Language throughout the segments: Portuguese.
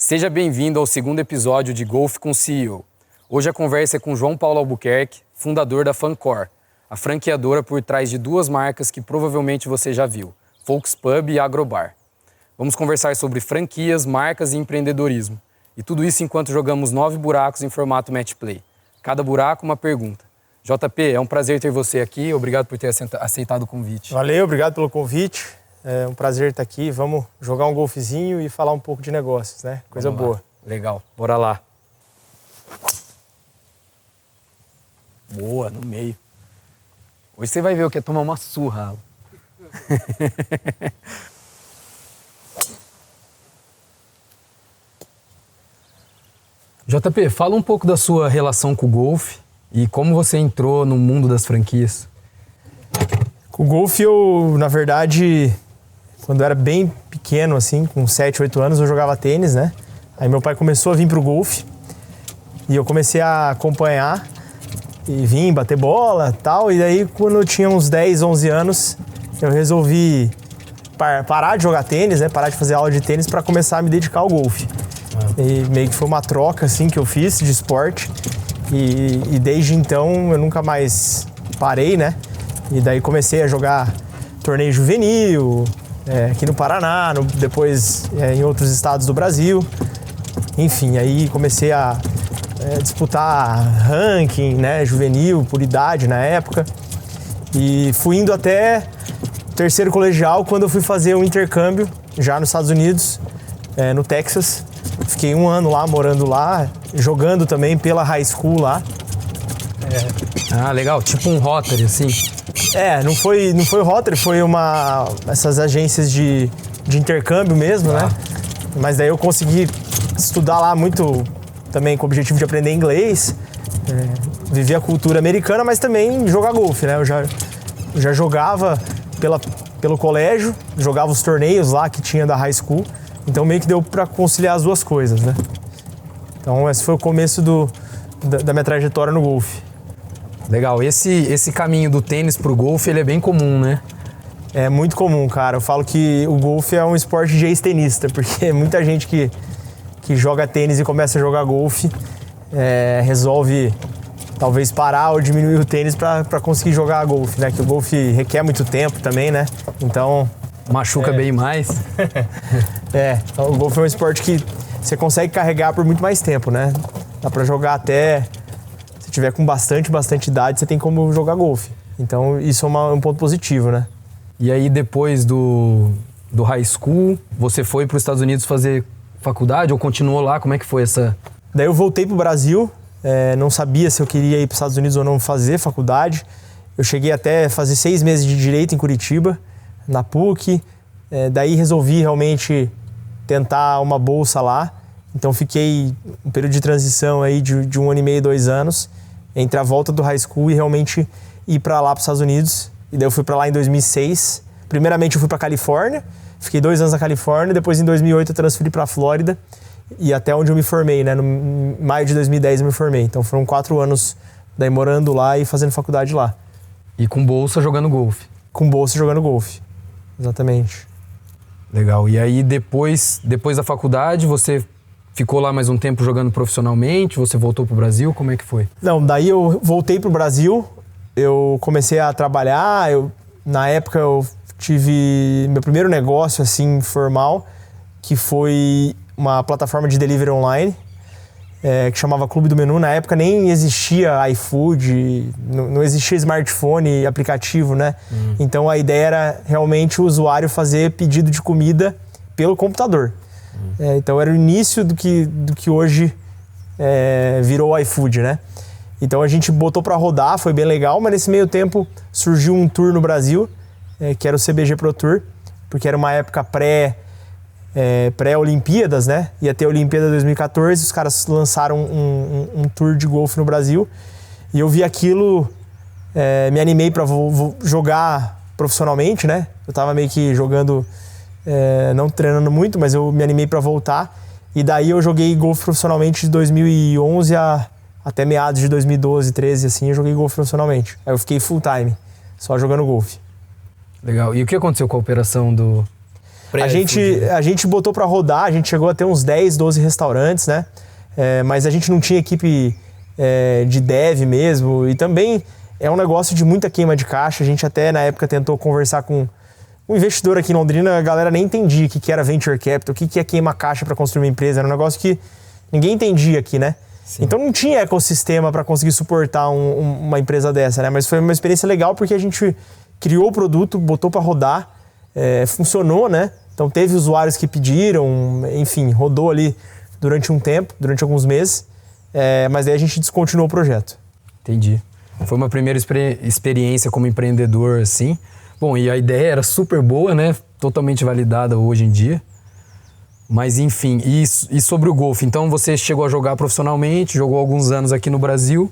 Seja bem-vindo ao segundo episódio de Golf com CEO. Hoje a conversa é com João Paulo Albuquerque, fundador da Fancor, a franqueadora por trás de duas marcas que provavelmente você já viu, Folks Pub e Agrobar. Vamos conversar sobre franquias, marcas e empreendedorismo. E tudo isso enquanto jogamos 9 buracos em formato match play. Cada buraco uma pergunta. JP, é um prazer ter você aqui. Obrigado por ter aceitado o convite. Valeu, obrigado pelo convite. É um prazer estar aqui. Vamos jogar um golfezinho e falar um pouco de negócios, né? Coisa boa. Legal, bora lá. Boa, no meio. Hoje você vai ver o que é tomar uma surra. JP, fala um pouco da sua relação com o golfe e como você entrou no mundo das franquias. Com o golfe, eu, na verdade, quando eu era bem pequeno, assim, com 7, 8 anos, eu jogava tênis, né? Aí meu pai começou a vir pro golfe e eu comecei a acompanhar e vim bater bola e tal. E daí, quando eu tinha uns 10, 11 anos, eu resolvi parar de jogar tênis, né? Parar de fazer aula de tênis para começar a me dedicar ao golfe. E meio que foi uma troca, assim, que eu fiz de esporte. E desde então, eu nunca mais parei, né? E daí comecei a jogar torneio juvenil, aqui no Paraná, depois em outros estados do Brasil. Enfim, aí comecei a disputar ranking, né, juvenil, por idade na época. E fui indo até o terceiro colegial, quando eu fui fazer um intercâmbio, já nos Estados Unidos, no Texas. Fiquei 1 ano lá, morando lá, jogando também pela high school lá. Ah, legal, tipo um Rotary, assim. Não foi Rotary, foi essas agências de intercâmbio mesmo, né? Mas daí eu consegui estudar lá muito, também com o objetivo de aprender inglês, viver a cultura americana, mas também jogar golfe, né? Eu já jogava pelo colégio, jogava os torneios lá que tinha da high school, então meio que deu para conciliar as duas coisas, né? Então esse foi o começo da minha trajetória no golfe. Legal, esse caminho do tênis pro golfe, ele é bem comum, né? É muito comum, cara. Eu falo que o golfe é um esporte de ex-tenista, porque muita gente que joga tênis e começa a jogar golfe resolve talvez parar ou diminuir o tênis para conseguir jogar golfe, né? Que o golfe requer muito tempo também, né? Então... Machuca bem mais. Então, o golfe é um esporte que você consegue carregar por muito mais tempo, né? Dá para jogar até... Se tiver com bastante idade, você tem como jogar golfe. Então, isso é um ponto positivo, né? E aí, depois do high school, você foi para os Estados Unidos fazer faculdade ou continuou lá? Como é que foi essa... Daí eu voltei pro Brasil, não sabia se eu queria ir para os Estados Unidos ou não fazer faculdade. Eu cheguei até a fazer 6 meses de Direito em Curitiba, na PUC. Daí resolvi realmente tentar uma bolsa lá. Então fiquei um período de transição aí de 1 ano e meio, 2 anos, entre a volta do high school e realmente ir para lá para os Estados Unidos. E daí eu fui para lá em 2006. Primeiramente eu fui para Califórnia, fiquei 2 anos na Califórnia, depois em 2008 eu transferi para a Flórida e até onde eu me formei, né? No maio de 2010 eu me formei. Então foram 4 anos daí morando lá e fazendo faculdade lá. E com bolsa jogando golfe? Com bolsa jogando golfe, exatamente. Legal. E aí depois da faculdade você ficou lá mais um tempo jogando profissionalmente? Você voltou pro Brasil? Como é que foi? Não, daí eu voltei pro Brasil, eu comecei a trabalhar, na época eu tive meu primeiro negócio assim formal, que foi uma plataforma de delivery online, que chamava Clube do Menu. Na época nem existia iFood, não existia smartphone, aplicativo, né? Então a ideia era realmente o usuário fazer pedido de comida pelo computador. Então era o início do que hoje virou o iFood, né? Então a gente botou para rodar, foi bem legal, mas nesse meio tempo surgiu um tour no Brasil, que era o CBG Pro Tour, porque era uma época pré-Olimpíadas, né? Ia ter a Olimpíada 2014, os caras lançaram um tour de golfe no Brasil e eu vi aquilo, me animei para jogar profissionalmente, né? Eu tava meio que jogando, não treinando muito, mas eu me animei para voltar e daí eu joguei golfe profissionalmente de 2011 até meados de 2012, 13, assim, eu joguei golfe profissionalmente. Aí eu fiquei full time, só jogando golfe. Legal. E o que aconteceu com a operação do... A gente botou para rodar, a gente chegou a ter uns 10, 12 restaurantes, né? Mas a gente não tinha equipe de dev mesmo. E também é um negócio de muita queima de caixa. A gente até na época tentou conversar com um investidor aqui em Londrina, a galera nem entendia o que era venture capital, o que é queima caixa para construir uma empresa. Era um negócio que ninguém entendia aqui, né? Sim. Então não tinha ecossistema para conseguir suportar uma empresa dessa, né? Mas foi uma experiência legal porque a gente criou o produto, botou para rodar, funcionou, né? Então teve usuários que pediram, enfim, rodou ali durante um tempo, durante alguns meses, mas daí a gente descontinuou o projeto. Entendi. Foi uma primeira experiência como empreendedor, assim. Bom, e a ideia era super boa, né? Totalmente validada hoje em dia. Mas enfim, e sobre o golfe? Então você chegou a jogar profissionalmente, jogou alguns anos aqui no Brasil.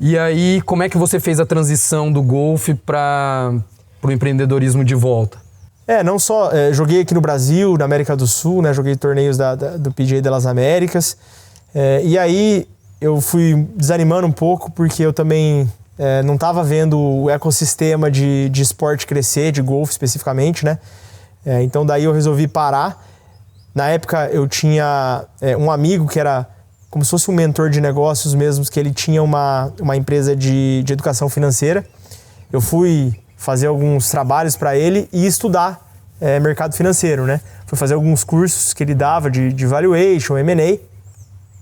E aí, como é que você fez a transição do golfe para o empreendedorismo de volta? Não só joguei aqui no Brasil, na América do Sul, né? Joguei torneios do PGA das Américas. E aí eu fui desanimando um pouco porque eu também não estava vendo o ecossistema de esporte crescer, de golfe especificamente, né? Então daí eu resolvi parar. Na época eu tinha um amigo que era como se fosse um mentor de negócios mesmo, que ele tinha uma empresa de educação financeira. Eu fui fazer alguns trabalhos para ele e estudar mercado financeiro, né? Fui fazer alguns cursos que ele dava de valuation, M&A.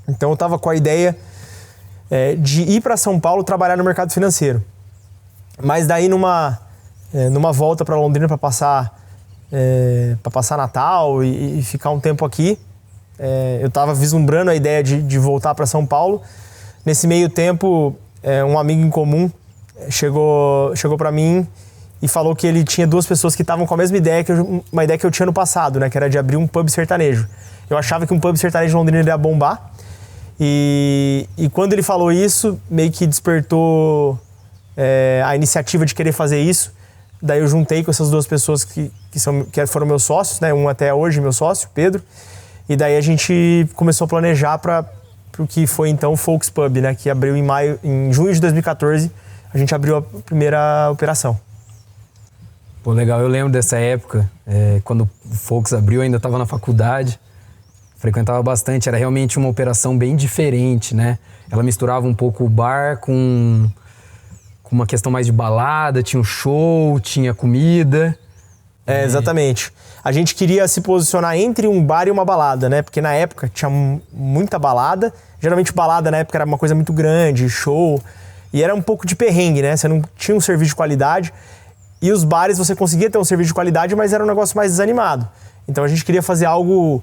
Então eu estava com a ideia de ir para São Paulo trabalhar no mercado financeiro. Mas daí numa volta para Londrina para passar Natal e ficar um tempo aqui, eu estava vislumbrando a ideia de voltar para São Paulo. Nesse meio tempo, um amigo em comum chegou para mim e falou que ele tinha duas pessoas que estavam com a mesma ideia, uma ideia que eu tinha no passado, né, que era de abrir um pub sertanejo. Eu achava que um pub sertanejo em Londrina ia bombar. E quando ele falou isso, meio que despertou a iniciativa de querer fazer isso. Daí eu juntei com essas duas pessoas que foram meus sócios, né? Um até hoje meu sócio, Pedro. E daí a gente começou a planejar para o que foi então o Folks Pub, né? Que abriu em junho de 2014, a gente abriu a primeira operação. Pô, legal. Eu lembro dessa época, quando o Folks abriu, eu ainda estava na faculdade. Frequentava bastante, era realmente uma operação bem diferente, né? Ela misturava um pouco o bar com uma questão mais de balada, tinha um show, tinha comida. Exatamente. A gente queria se posicionar entre um bar e uma balada, né? Porque na época tinha muita balada. Geralmente balada na época era uma coisa muito grande, show. E era um pouco de perrengue, né? Você não tinha um serviço de qualidade. E os bares você conseguia ter um serviço de qualidade, mas era um negócio mais desanimado. Então a gente queria fazer algo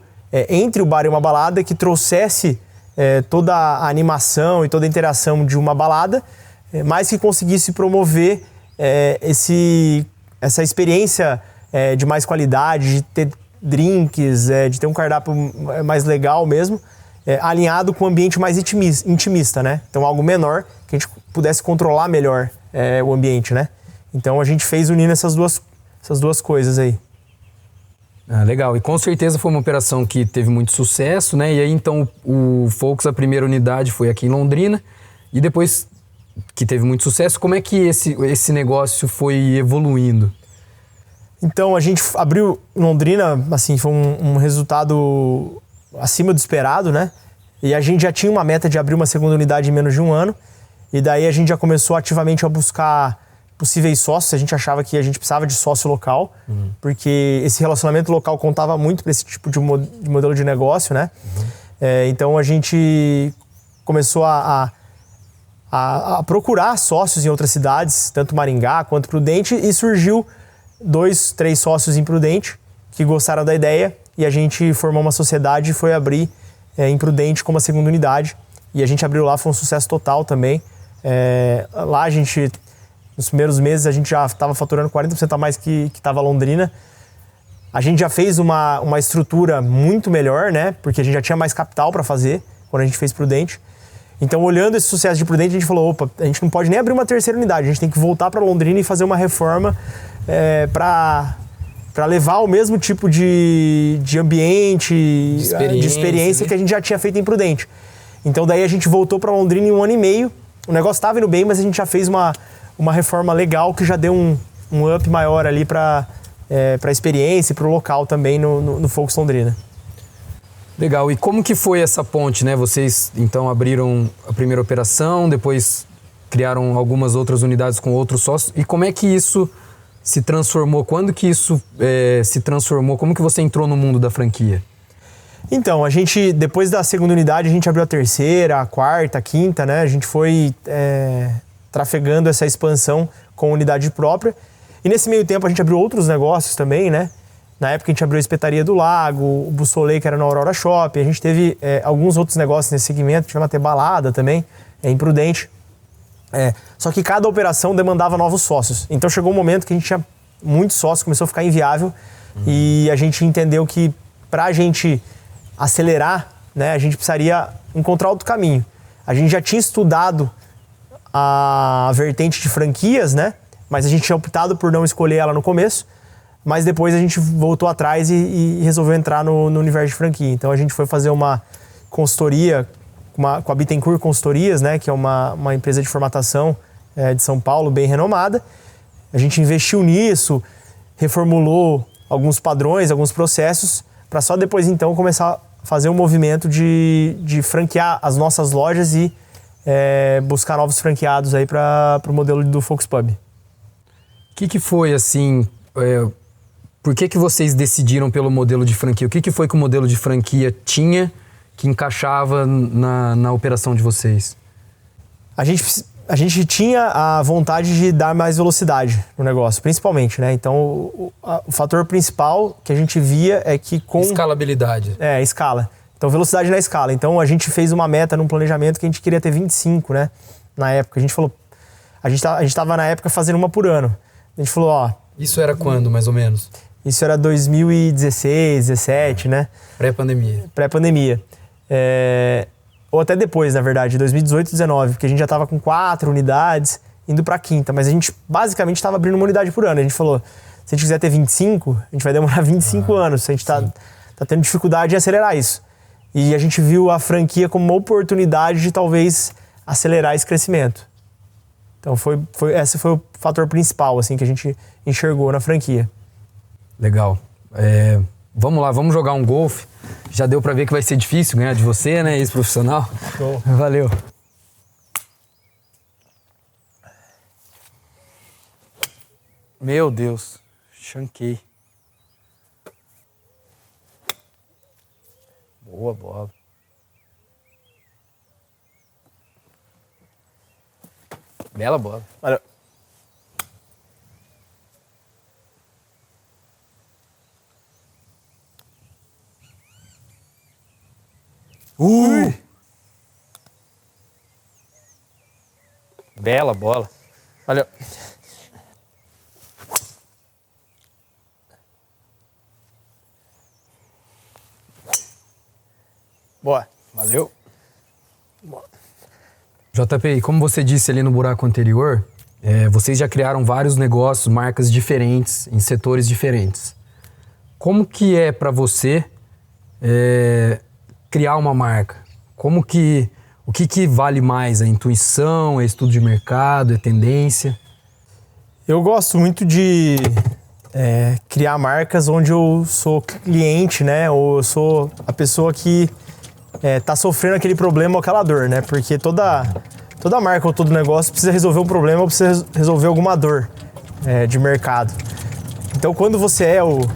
entre o bar e uma balada que trouxesse toda a animação e toda a interação de uma balada, mas que conseguisse promover essa experiência de mais qualidade, de ter drinks, de ter um cardápio mais legal mesmo, alinhado com um ambiente mais intimista, né? Então algo menor, que a gente pudesse controlar melhor o ambiente, né? Então a gente fez unindo essas duas coisas aí. Ah, legal. E com certeza foi uma operação que teve muito sucesso, né? E aí então o Folks, a primeira unidade foi aqui em Londrina, e depois que teve muito sucesso, como é que esse negócio foi evoluindo? Então a gente abriu em Londrina, assim, foi um resultado acima do esperado, né? E a gente já tinha uma meta de abrir uma segunda unidade em menos de um ano, e daí a gente já começou ativamente a buscar possíveis sócios. A gente achava que a gente precisava de sócio local, porque esse relacionamento local contava muito para esse tipo de modelo de negócio, né? Então a gente começou a procurar sócios em outras cidades, tanto Maringá quanto Prudente, e surgiu 2, 3 sócios em Prudente que gostaram da ideia, e a gente formou uma sociedade e foi abrir em Prudente como a segunda unidade. E a gente abriu lá, foi um sucesso total também. Lá a gente, nos primeiros meses, a gente já estava faturando 40% a mais que estava Londrina. A gente já fez uma estrutura muito melhor, né? Porque a gente já tinha mais capital para fazer quando a gente fez Prudente. Então, olhando esse sucesso de Prudente, a gente falou, opa, a gente não pode nem abrir uma terceira unidade, a gente tem que voltar para Londrina e fazer uma reforma para levar o mesmo tipo de ambiente, de experiência, né, que a gente já tinha feito em Prudente. Então, daí a gente voltou para Londrina em 1 ano e meio. O negócio estava indo bem, mas a gente já fez uma reforma legal que já deu um up maior ali para para a experiência e para o local também no Focus Londrina. Legal. E como que foi essa ponte, né? Vocês, então, abriram a primeira operação, depois criaram algumas outras unidades com outros sócios. E como é que isso se transformou? Quando que isso se transformou? Como que você entrou no mundo da franquia? Então, a gente, depois da segunda unidade, a gente abriu a terceira, a quarta, a quinta, né? A gente foi trafegando essa expansão com unidade própria. E nesse meio tempo a gente abriu outros negócios também, né? Na época a gente abriu a Espetaria do Lago, o Bussolei, que era no Aurora Shopping. A gente teve alguns outros negócios nesse segmento, tivemos até balada também, Imprudente. Só que cada operação demandava novos sócios. Então chegou um momento que a gente tinha muitos sócios, começou a ficar inviável. E a gente entendeu que para a gente acelerar, né, a gente precisaria encontrar outro caminho. A gente já tinha estudado a vertente de franquias, né? Mas a gente tinha optado por não escolher ela no começo. Mas depois a gente voltou atrás e resolveu entrar no universo de franquia. Então a gente foi fazer uma consultoria com a Bittencourt Consultorias, né, que é uma empresa de formatação de São Paulo, bem renomada. A gente investiu nisso, reformulou alguns padrões, alguns processos, para só depois então começar a fazer um movimento de franquear as nossas lojas e buscar novos franqueados aí para o modelo do Focus Pub. O que foi assim... Por que vocês decidiram pelo modelo de franquia? O que foi que o modelo de franquia tinha que encaixava na operação de vocês? A gente tinha a vontade de dar mais velocidade no negócio, principalmente, né? Então, o fator principal que a gente via é que com... Escalabilidade. Escala. Então, velocidade na escala. Então, a gente fez uma meta num planejamento que a gente queria ter 25, né? Na época. A gente falou... A gente estava, na época, fazendo uma por ano. A gente falou, Isso era quando, mais ou menos? Isso era 2016, 17, né? Pré-pandemia. Pré-pandemia. Ou até depois, na verdade, 2018, 19, porque a gente já estava com 4 unidades, indo para a quinta. Mas a gente, basicamente, estava abrindo uma unidade por ano. A gente falou, se a gente quiser ter 25, a gente vai demorar 25 anos. A gente tá tendo dificuldade em acelerar isso. E a gente viu a franquia como uma oportunidade de, talvez, acelerar esse crescimento. Então, esse foi o fator principal, assim, que a gente enxergou na franquia. Legal. Vamos lá, vamos jogar um golfe. Já deu pra ver que vai ser difícil ganhar de você, né, ex-profissional? Show. Valeu. Meu Deus, chanquei. Boa bola. Bela bola. Olha. Bela bola. Olha. Boa. Valeu. Boa. JP, como você disse ali no buraco anterior, vocês já criaram vários negócios, marcas diferentes, em setores diferentes. Como que é para você criar uma marca? O que vale mais? A intuição, é estudo de mercado, é tendência? Eu gosto muito de criar marcas onde eu sou cliente, né? Ou eu sou a pessoa que tá sofrendo aquele problema ou aquela dor, né? Porque toda marca ou todo negócio precisa resolver um problema ou precisa resolver alguma dor de mercado. Então, quando você é o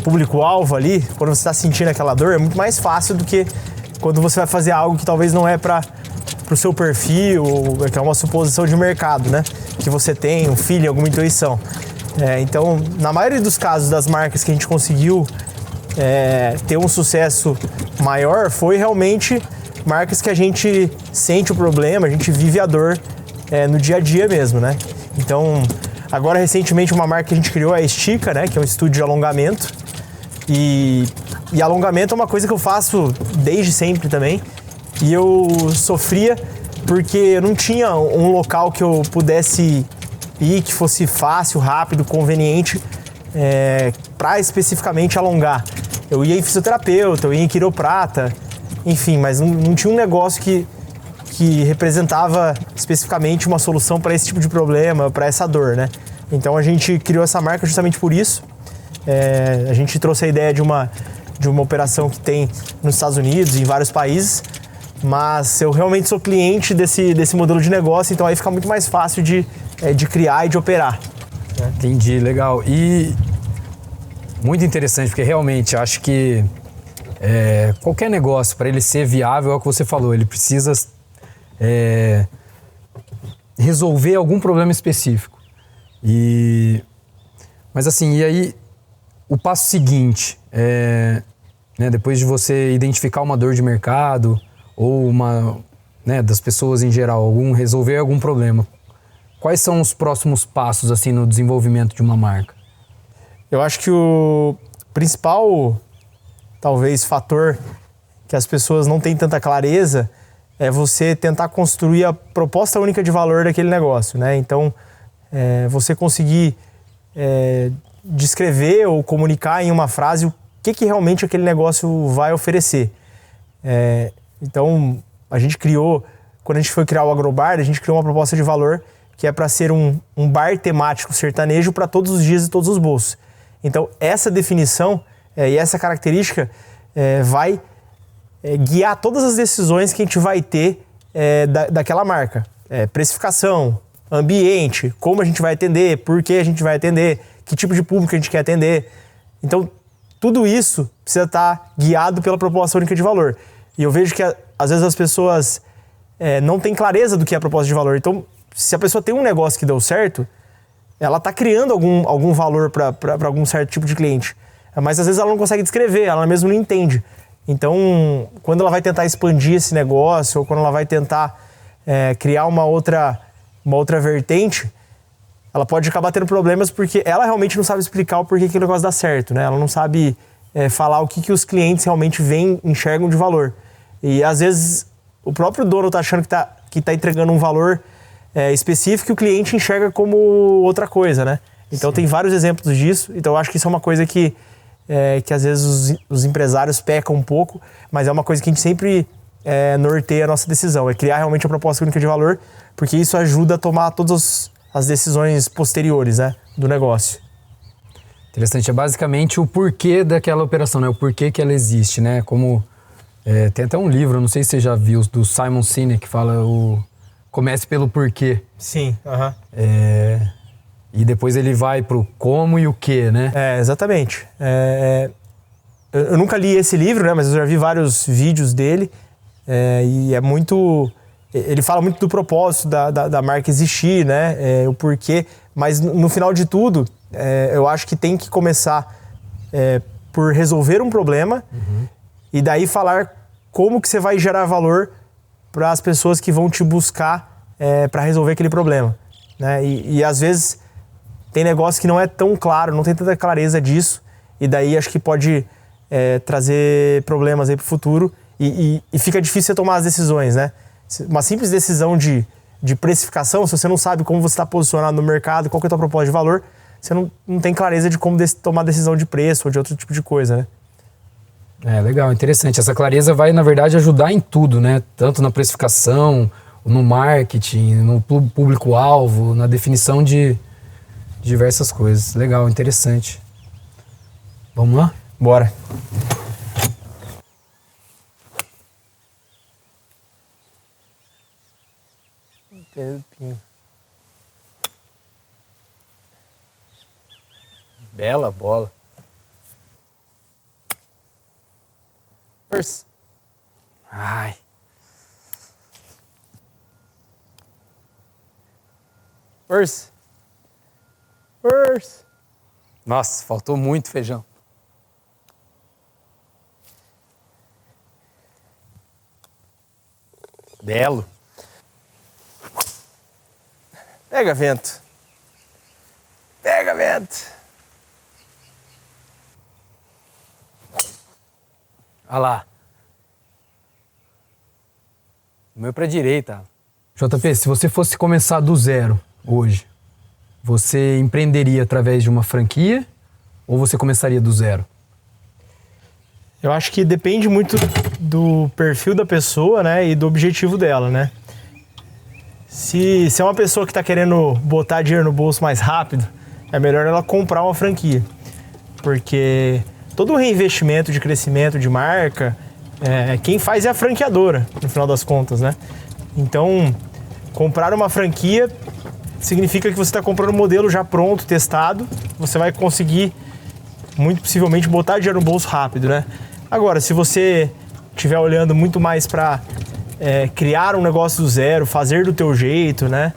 público-alvo ali, quando você está sentindo aquela dor, é muito mais fácil do que quando você vai fazer algo que talvez não é para o seu perfil, ou que é uma suposição de mercado, né? Que você tem, um feeling, alguma intuição. Então, na maioria dos casos das marcas que a gente conseguiu ter um sucesso maior, foi realmente marcas que a gente sente o problema, a gente vive a dor no dia a dia mesmo, né? Então, agora recentemente uma marca que a gente criou é a Estica, né? Que é um estúdio de alongamento. E alongamento é uma coisa que eu faço desde sempre também. E eu sofria porque eu não tinha um local que eu pudesse ir, que fosse fácil, rápido, conveniente, para especificamente alongar. Eu ia em fisioterapeuta, eu ia em quiroprata, enfim, mas não tinha um negócio que representava especificamente uma solução para esse tipo de problema, para essa dor, né? Então a gente criou essa marca justamente por isso. A gente trouxe a ideia de uma operação que tem nos Estados Unidos e em vários países, mas eu realmente sou cliente desse modelo de negócio, então aí fica muito mais fácil de criar e de operar. Entendi, legal. E muito interessante, porque realmente acho que qualquer negócio, para ele ser viável, é o que você falou, ele precisa resolver algum problema específico. Mas assim, e aí o passo seguinte, depois de você identificar uma dor de mercado ou das pessoas em geral, resolver algum problema, quais são os próximos passos assim no desenvolvimento de uma marca? Eu acho que o principal, talvez, fator que as pessoas não têm tanta clareza é você tentar construir a proposta única de valor daquele negócio, né? Então, você conseguir descrever ou comunicar em uma frase o que realmente aquele negócio vai oferecer. Então, a gente criou, quando a gente foi criar o Agrobar, a gente criou uma proposta de valor que é para ser um bar temático sertanejo para todos os dias e todos os bolsos. Então, essa definição e essa característica vai guiar todas as decisões que a gente vai ter daquela marca. Precificação, ambiente, como a gente vai atender, por que a gente vai atender, que tipo de público a gente quer atender. Então, tudo isso precisa estar guiado pela proposta única de valor. E eu vejo que, às vezes, as pessoas não têm clareza do que é a proposta de valor. Então, se a pessoa tem um negócio que deu certo, ela está criando algum valor para algum certo tipo de cliente. Mas, às vezes, ela não consegue descrever, ela mesmo não entende. Então, quando ela vai tentar expandir esse negócio ou quando ela vai tentar criar uma outra vertente, ela pode acabar tendo problemas porque ela realmente não sabe explicar o porquê que o negócio dá certo, né? Ela não sabe falar o que os clientes realmente enxergam de valor. E, às vezes, o próprio dono está achando que tá entregando um valor específico que o cliente enxerga como outra coisa, né? Então, tem vários exemplos disso. Então, eu acho que isso é uma coisa que às vezes os empresários pecam um pouco, mas é uma coisa que a gente sempre norteia a nossa decisão, é criar realmente a proposta única de valor, porque isso ajuda a tomar todas as decisões posteriores, né, do negócio. Interessante, é basicamente o porquê daquela operação, né, o porquê que ela existe, né, como tem até um livro, não sei se você já viu, do Simon Sinek, que fala comece pelo porquê. Sim, aham. E depois ele vai pro como e o que, né? Exatamente. Eu nunca li esse livro, né? Mas eu já vi vários vídeos dele. E é muito... Ele fala muito do propósito da marca existir, né? O porquê. Mas no final de tudo, eu acho que tem que começar por resolver um problema. Uhum. E daí falar como que você vai gerar valor para as pessoas que vão te buscar para resolver aquele problema, né? E às vezes tem negócio que não é tão claro, não tem tanta clareza disso, e daí acho que pode trazer problemas aí pro futuro e fica difícil você tomar as decisões, né? Uma simples decisão de precificação, se você não sabe como você está posicionado no mercado, qual que é a tua proposta de valor, você não tem clareza de como tomar decisão de preço ou de outro tipo de coisa, né? Legal, interessante. Essa clareza vai, na verdade, ajudar em tudo, né? Tanto na precificação, no marketing, no público-alvo, na definição de diversas coisas. Legal, interessante. Vamos lá? Bora. Bela bola. First. Ai. First. Nossa, faltou muito feijão. Belo. Pega vento. Pega vento. Olha lá. O meu pra direita. JP, se você fosse começar do zero hoje, você empreenderia através de uma franquia ou você começaria do zero? Eu acho que depende muito do perfil da pessoa, né, e do objetivo dela, né? Se é uma pessoa que está querendo botar dinheiro no bolso mais rápido, é melhor ela comprar uma franquia. Porque todo o reinvestimento de crescimento de marca, quem faz é a franqueadora, no final das contas, né? Então, comprar uma franquia significa que você está comprando um modelo já pronto, testado, você vai conseguir, muito possivelmente, botar dinheiro no bolso rápido, né? Agora, se você estiver olhando muito mais para criar um negócio do zero, fazer do teu jeito, né?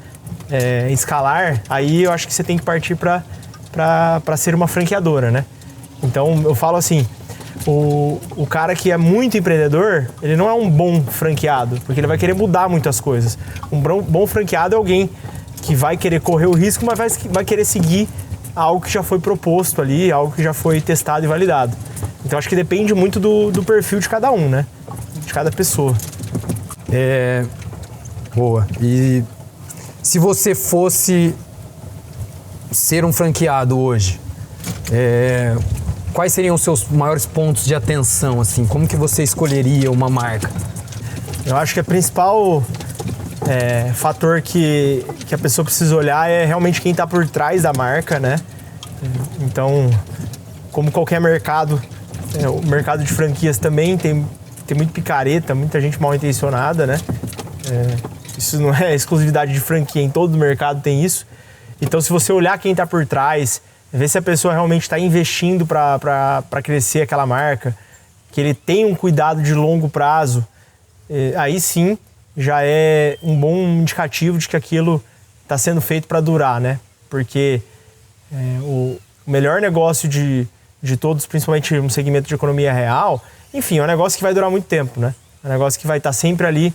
Escalar, aí eu acho que você tem que partir para ser uma franqueadora, né? Então, eu falo assim, o cara que é muito empreendedor, ele não é um bom franqueado, porque ele vai querer mudar muitas coisas. Um bom franqueado é alguém que vai querer correr o risco, mas vai querer seguir algo que já foi proposto ali, algo que já foi testado e validado. Então, acho que depende muito do perfil de cada um, né? De cada pessoa. Boa. E se você fosse ser um franqueado hoje, quais seriam os seus maiores pontos de atenção, assim? Como que você escolheria uma marca? Eu acho que o principal fator que a pessoa precisa olhar é realmente quem está por trás da marca, né? Então, como qualquer mercado, o mercado de franquias também tem muito picareta, muita gente mal intencionada, né? Isso não é exclusividade de franquia, em todo o mercado tem isso. Então, se você olhar quem está por trás, ver se a pessoa realmente está investindo para crescer aquela marca, que ele tem um cuidado de longo prazo, aí sim já é um bom indicativo de que aquilo está sendo feito para durar, né? Porque o melhor negócio de todos, principalmente no segmento de economia real, enfim, é um negócio que vai durar muito tempo, né? É um negócio que vai estar sempre ali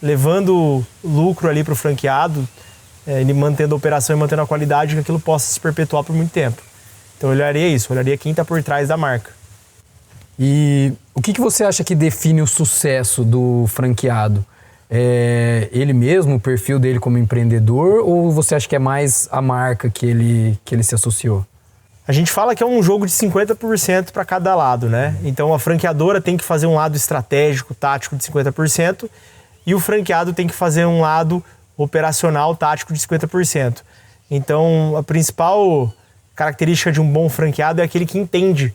levando lucro ali para o franqueado, ele mantendo a operação e mantendo a qualidade, que aquilo possa se perpetuar por muito tempo. Então eu olharia isso, olharia quem está por trás da marca. E o que você acha que define o sucesso do franqueado? É ele mesmo, o perfil dele como empreendedor, ou você acha que é mais a marca que ele se associou? A gente fala que é um jogo de 50% para cada lado, né? Então a franqueadora tem que fazer um lado estratégico, tático de 50%, e o franqueado tem que fazer um lado operacional, tático de 50%. Então a principal característica de um bom franqueado é aquele que entende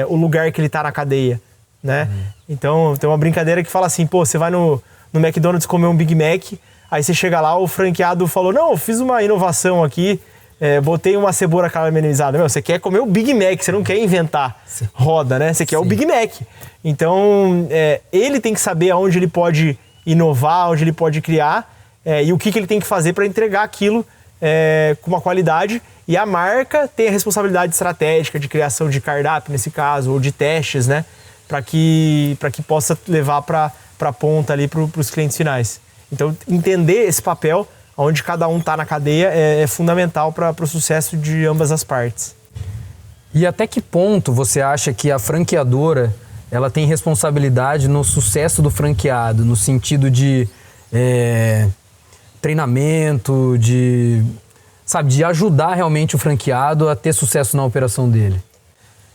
o lugar que ele está na cadeia, né? Então tem uma brincadeira que fala assim, pô, você vai no McDonald's comer um Big Mac, aí você chega lá, o franqueado falou, não, eu fiz uma inovação aqui, botei uma cebola caramelizada. Meu, você quer comer o Big Mac, você não quer inventar roda, né? Você quer o Big Mac. Então, ele tem que saber aonde ele pode inovar, onde ele pode criar, e o que ele tem que fazer para entregar aquilo com uma qualidade. E a marca tem a responsabilidade estratégica de criação de cardápio, nesse caso, ou de testes, né? Para que possa levar para a ponta ali para os clientes finais. Então, entender esse papel, onde cada um está na cadeia, é fundamental para o sucesso de ambas as partes. E até que ponto você acha que a franqueadora ela tem responsabilidade no sucesso do franqueado, no sentido de treinamento, de ajudar realmente o franqueado a ter sucesso na operação dele?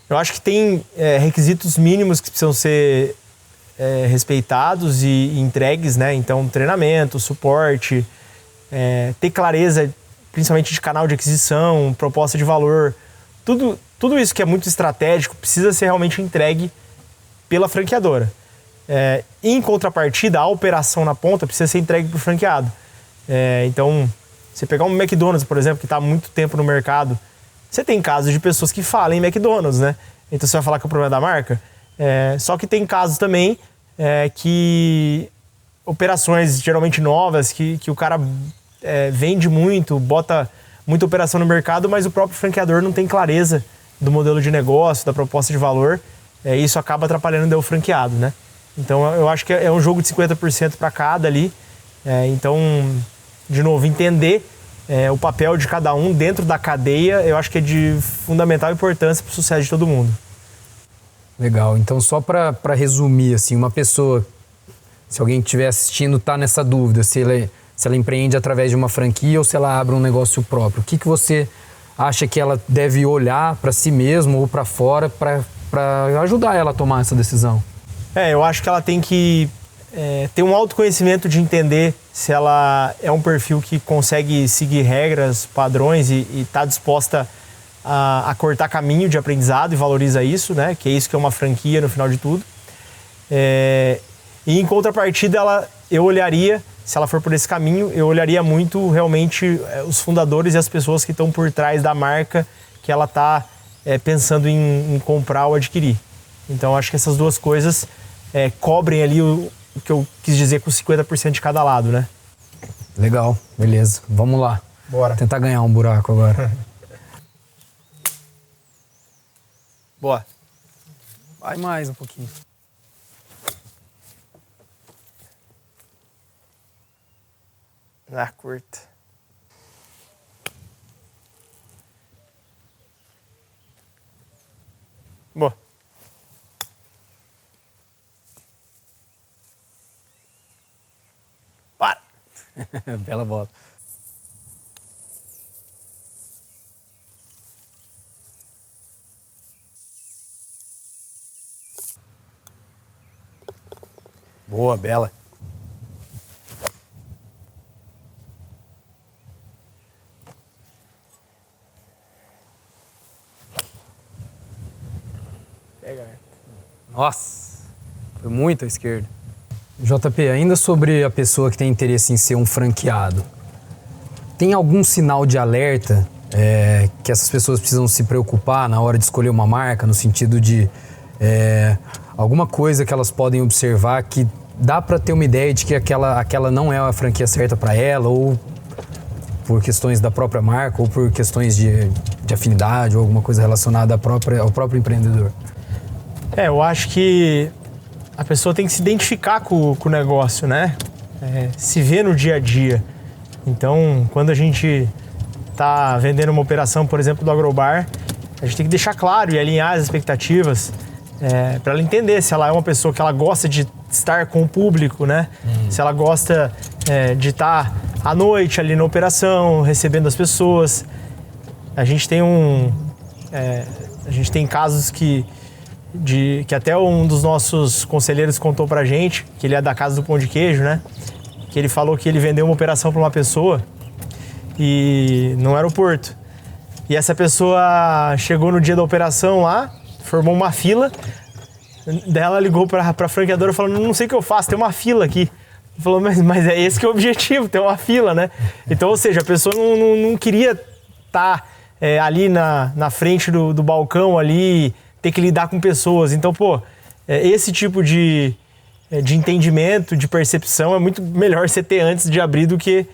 Eu acho que tem requisitos mínimos que precisam ser respeitados e entregues, né? Então, treinamento, suporte, ter clareza, principalmente de canal de aquisição, proposta de valor, tudo isso que é muito estratégico precisa ser realmente entregue pela franqueadora. Em contrapartida, a operação na ponta precisa ser entregue para o franqueado. Então, você pegar um McDonald's, por exemplo, que está há muito tempo no mercado, você tem casos de pessoas que falam em McDonald's, né? Então você vai falar que é o problema da marca. Só que tem casos também que operações geralmente novas, que o cara vende muito, bota muita operação no mercado, mas o próprio franqueador não tem clareza do modelo de negócio, da proposta de valor. Isso acaba atrapalhando o franqueado, né? Então eu acho que é um jogo de 50% para cada ali. Então, de novo, entender o papel de cada um dentro da cadeia, eu acho que é de fundamental importância para o sucesso de todo mundo. Legal. Então, só para resumir, assim, uma pessoa, se alguém estiver assistindo, está nessa dúvida, se ela empreende através de uma franquia ou se ela abre um negócio próprio. O que você acha que ela deve olhar para si mesma ou para fora para ajudar ela a tomar essa decisão? Eu acho que ela tem que ter um autoconhecimento de entender se ela é um perfil que consegue seguir regras, padrões e está disposta a cortar caminho de aprendizado e valoriza isso, né? Que é isso que é uma franquia no final de tudo. E em contrapartida, eu olharia, se ela for por esse caminho, eu olharia muito realmente os fundadores e as pessoas que estão por trás da marca que ela está pensando em comprar ou adquirir. Então, acho que essas duas coisas cobrem ali o que eu quis dizer com 50% de cada lado, né? Legal, beleza. Vamos lá. Bora. Tentar ganhar um buraco agora. Boa. Vai mais um pouquinho. Curta. Boa. Para. Bela bola. Boa, bela. Pega. Nossa, foi muito à esquerda. JP, ainda sobre a pessoa que tem interesse em ser um franqueado, tem algum sinal de alerta que essas pessoas precisam se preocupar na hora de escolher uma marca, no sentido de alguma coisa que elas podem observar que dá para ter uma ideia de que aquela não é a franquia certa para ela, ou por questões da própria marca, ou por questões de afinidade, ou alguma coisa relacionada ao próprio empreendedor? Eu acho que a pessoa tem que se identificar com o negócio, né? Se ver no dia a dia. Então, quando a gente está vendendo uma operação, por exemplo, do Agrobar, a gente tem que deixar claro e alinhar as expectativas para ela entender se ela é uma pessoa que ela gosta de estar com o público, né? Se ela gosta de estar à noite ali na operação, recebendo as pessoas. A gente tem casos que até um dos nossos conselheiros contou pra gente, que ele é da Casa do Pão de Queijo, né? Que ele falou que ele vendeu uma operação pra uma pessoa e no aeroporto. E essa pessoa chegou no dia da operação lá, formou uma fila, daí ela ligou pra franqueadora falando, não sei o que eu faço, tem uma fila aqui. Ele falou, mas é esse que é o objetivo, tem uma fila, né? Então, ou seja, a pessoa não queria estar ali na frente do balcão ali, ter que lidar com pessoas. Então, esse tipo de entendimento, de percepção é muito melhor você ter antes de abrir do que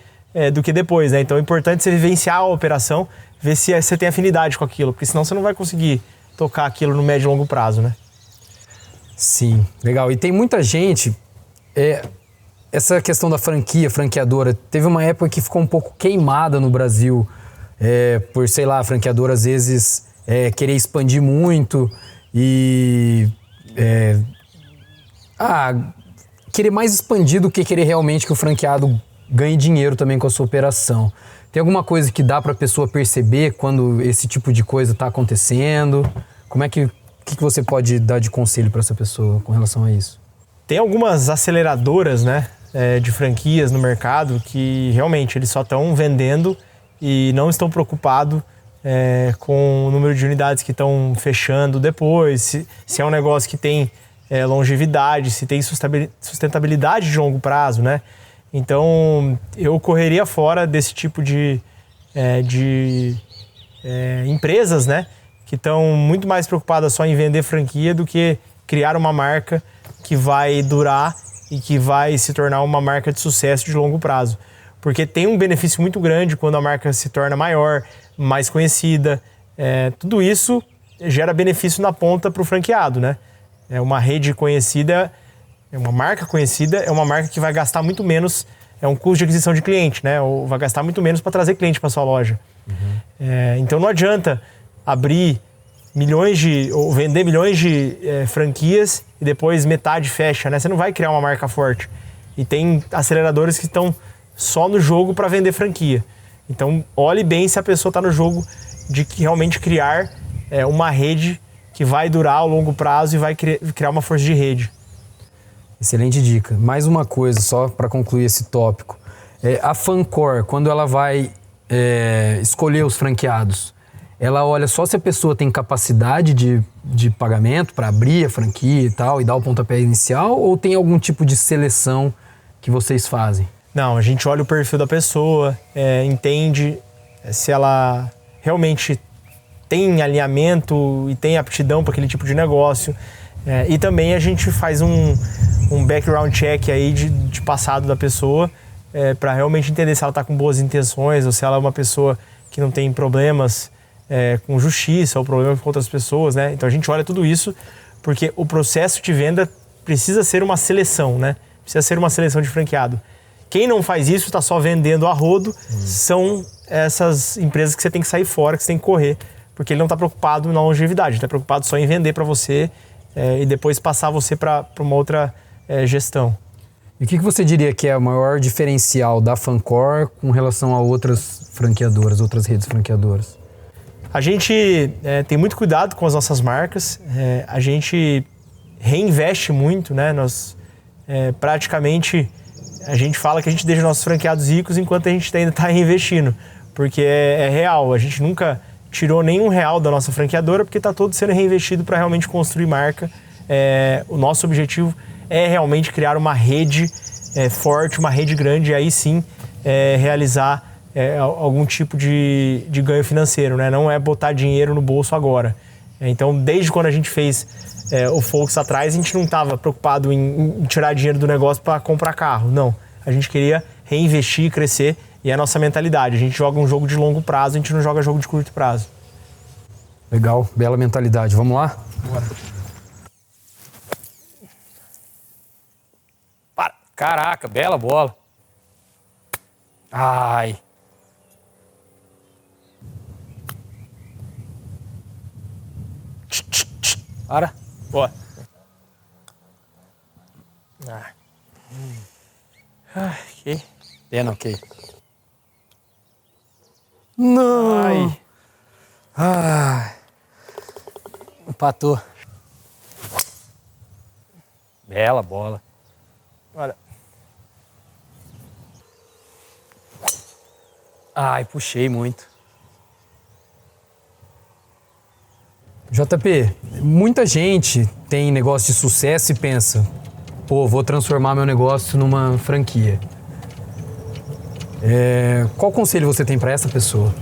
depois, né? Então é importante você vivenciar a operação, ver se você tem afinidade com aquilo, porque senão você não vai conseguir tocar aquilo no médio e longo prazo, né? Sim, legal. E tem muita gente... essa questão da franqueadora, teve uma época que ficou um pouco queimada no Brasil, por, sei lá, a franqueadora às vezes querer expandir muito e querer mais expandir do que querer realmente que o franqueado ganhe dinheiro também com a sua operação. Tem alguma coisa que dá para a pessoa perceber quando esse tipo de coisa está acontecendo? Como é que você pode dar de conselho para essa pessoa com relação a isso? Tem algumas aceleradoras, né, de franquias no mercado que realmente eles só estão vendendo e não estão preocupados com o número de unidades que estão fechando depois, se é um negócio que tem longevidade, se tem sustentabilidade de longo prazo, né? Então, eu correria fora desse tipo de empresas, né? Que estão muito mais preocupadas só em vender franquia do que criar uma marca que vai durar e que vai se tornar uma marca de sucesso de longo prazo. Porque tem um benefício muito grande quando a marca se torna maior, mais conhecida. Tudo isso gera benefício na ponta para o franqueado, né? Uma rede conhecida, uma marca conhecida, é uma marca que vai gastar muito menos, é um custo de aquisição de cliente, né? Ou vai gastar muito menos para trazer cliente para sua loja. Então não adianta abrir ou vender milhões de franquias e depois metade fecha, né? Você não vai criar uma marca forte. E tem aceleradores que estão só no jogo para vender franquia. Então olhe bem se a pessoa está no jogo de realmente criar uma rede que vai durar ao longo prazo e vai criar uma força de rede. Excelente dica. Mais uma coisa, só para concluir esse tópico. A Fancor, quando ela vai escolher os franqueados, ela olha só se a pessoa tem capacidade de pagamento para abrir a franquia e tal, e dar o pontapé inicial, ou tem algum tipo de seleção que vocês fazem? Não, a gente olha o perfil da pessoa, entende se ela realmente tem alinhamento e tem aptidão para aquele tipo de negócio. E também a gente faz um background check aí de passado da pessoa, para realmente entender se ela está com boas intenções ou se ela é uma pessoa que não tem problemas com justiça ou problemas com outras pessoas, né? Então a gente olha tudo isso porque o processo de venda precisa ser uma seleção, né? Precisa ser uma seleção de franqueado. Quem não faz isso, está só vendendo a rodo, são essas empresas que você tem que sair fora, que você tem que correr, porque ele não está preocupado na longevidade, ele está preocupado só em vender para você e depois passar você para uma outra gestão. E o que você diria que é o maior diferencial da Fancor com relação a outras franqueadoras, outras redes franqueadoras? A gente tem muito cuidado com as nossas marcas, a gente reinveste muito, né? Nós praticamente a gente fala que a gente deixa nossos franqueados ricos enquanto a gente ainda está reinvestindo, porque é real, a gente nunca tirou nenhum real da nossa franqueadora porque está todo sendo reinvestido para realmente construir marca. O nosso objetivo é realmente criar uma rede forte, uma rede grande e aí sim realizar algum tipo de ganho financeiro, né? Não é botar dinheiro no bolso agora. Então, desde quando a gente fez o Volks atrás, a gente não estava preocupado em tirar dinheiro do negócio para comprar carro, não. A gente queria reinvestir, crescer e é a nossa mentalidade. A gente joga um jogo de longo prazo, a gente não joga jogo de curto prazo. Legal, bela mentalidade. Vamos lá? Bora. Para. Caraca, bela bola. Ai. Para. Boa. Ok. Pena, ok. Não. Ai. Ai. Empatou. Bela bola. Olha. Ai, puxei muito. JP, muita gente tem negócio de sucesso e pensa, pô, vou transformar meu negócio numa franquia. Qual conselho você tem para essa pessoa?